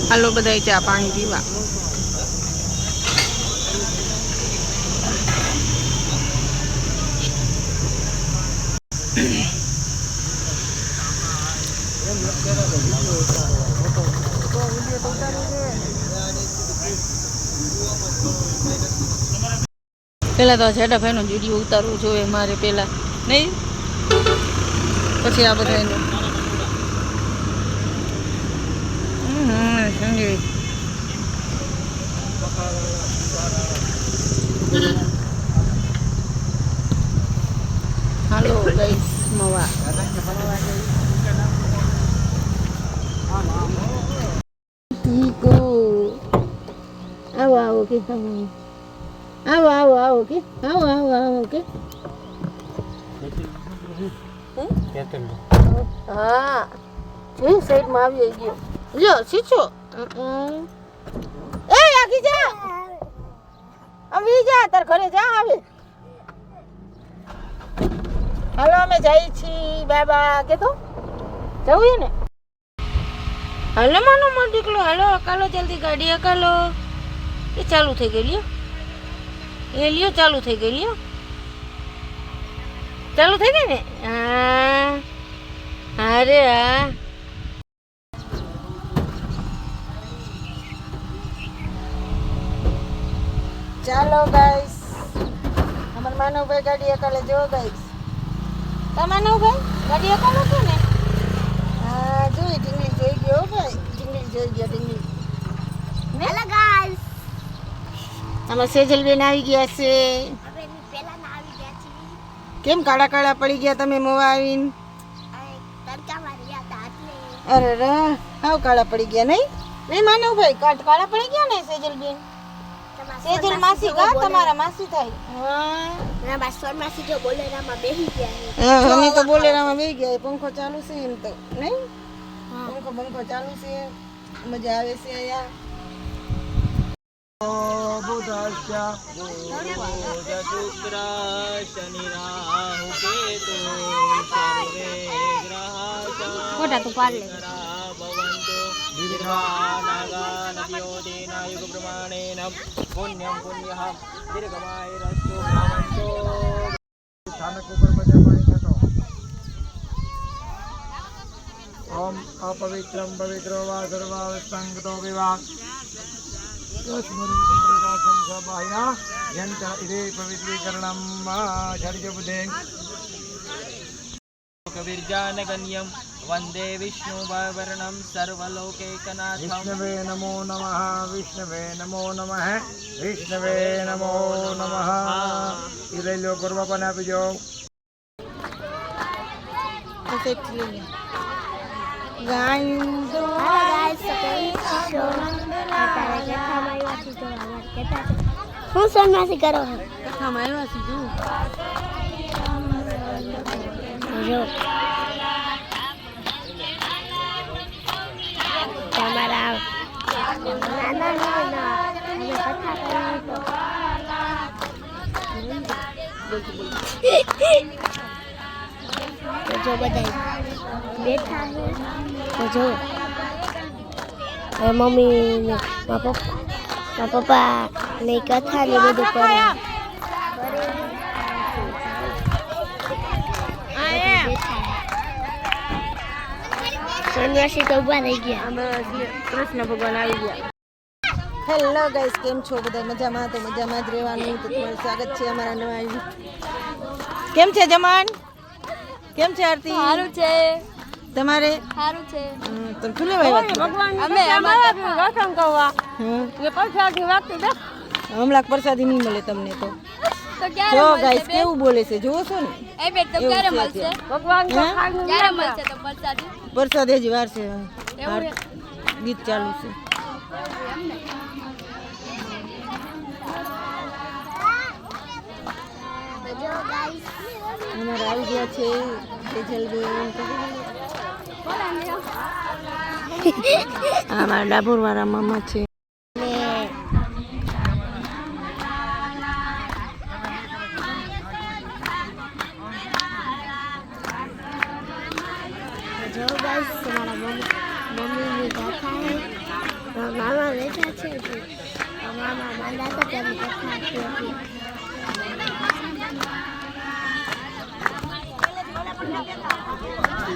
હાલો બધા ચા પાણી પીવા. પેલા તો જેડા ભાઈનો વિડીયો ઉતારવો જોઈએ મારે પેલા, નહીં પછી આ બધા એનું સમજી. હાલો ગાઈસ મવા ઠીકો આવો આવો કે આવો આવો આવો કે આવો આવો આવો કે હા એ સાઈડમાં આવી ગયો લ્યો શીછો એ આગી જા આવી જા તાર ઘરે જા આવે. હાલો અમે જઈએ છીએ બાબા કે તો જવું ને. હાલો માનો મારો દીકલો હાલો અકાલો જલ્દી ગાડી અકાલો. એ ચાલુ થઈ ગઈ લ્યો એ લ્યો ચાલુ થઈ ગઈ લ્યો ચાલુ થઈ ગઈ ને. હા અરે હા ચાલો ગાઈસ અમાર માનવભાઈ ગાડી અકાલે જો ગાઈસ. તા માનવભાઈ ગાડી અકાલો છે ને. હા જોઈ ઢીંગલી જોઈ ગયો ભાઈ ઢીંગલી જોઈ ગયા ઢીંગલી. હેલો ગાઈસ આમાં સેજલબેન આવી ગયા છે. હવે પેલા ના આવી ગયા છે. કેમ કાળા કાળા પડી ગયા તમે મોવા આવીને? તડકા માર્યા હતા એટલે. અરે રે હાવ કાળા પડી ગયા નહીં નહીં માનવભાઈ કાળા પડી ગયા ને સેજલબેન. સેજલ માસી કા તમારા માસી થાય. હા ના બાસર માસી જો બોલેરામાં બેહી ગયા છે. હા અમે તો બોલેરામાં બેહી ગયા. પંખો ચાલુ છે એમ તો નહીં હા પંખો ચાલુ છે મજા આવે છે અહીંયા. बुधस्य बुधशुक्र शनि राहु केतु सर्वे ग्रहाः फोटा तो पार ले भवन्तु दीर्घानागानद्योतेन युग प्रमाणेन पुण्यं पुण्यः दीर्घमायुरस्तु भवन्तु. स्थानक ऊपर बजा पानी छटो. ओम अपवित्रं पवित्रो वा सर्वावस्थांगतो विवाह कबीरजानगण्यं वंदे विष्णुवर्णं सर्वलोकैकनाथं. विष्णवे नमो नमः विष्णवे नमो नमः विष्णवे नमो नमः. इधर लो करवा बना भी जाओ. ગાંડો હું સન્યાસી કરો કથામાં આવ્યા છે જો જો તમારા નાના નાના કથા તો જો બધા બેઠા છે તો જો મમ્મી ને મારા પપ્પા ને કથા ને બધું કરે. સન્યાસી તો ઉભા રહી ગયા. કૃષ્ણ ભગવાન આવી ગયા. હેલો ગાઈસ કેમ છો બધા મજામાં? તો મજામાં જ રહેવાનું. તો તમારું સ્વાગત છે અમારા નવા. કેમ છે જમાન? કેમ છે આરતી? સારું છે તમારે સારું છે. તમે શું લેવા આવ્યા? અમે અમારા દર્શન કરવા હા પ્રસાદી વાગતી દે હમણાં પ્રસાદી નહીં મળે તમને તો. તો જો ગાઈસ કેવું બોલે છે જોવો છો ને. એ બેટ તો એવું ક્યારે છે મળશે? અત્યારે. ભગવાન તો હે? ક્યારે મળશે તો પ્રસાદી? પ્રસાદ હજી વાર છે. એવું છે? ગીત ચાલુ છે. તો જો ગાઈસ અમારે આવી ગયા છે સેજલબેન. આ મારા ડાભોર વાળા મામા છે. જો ગાઈસ તમારા મમ્મી ની ગાથા है મામા બેઠા છે મામા માંદા હતા ત્યારે કથા આપી હતી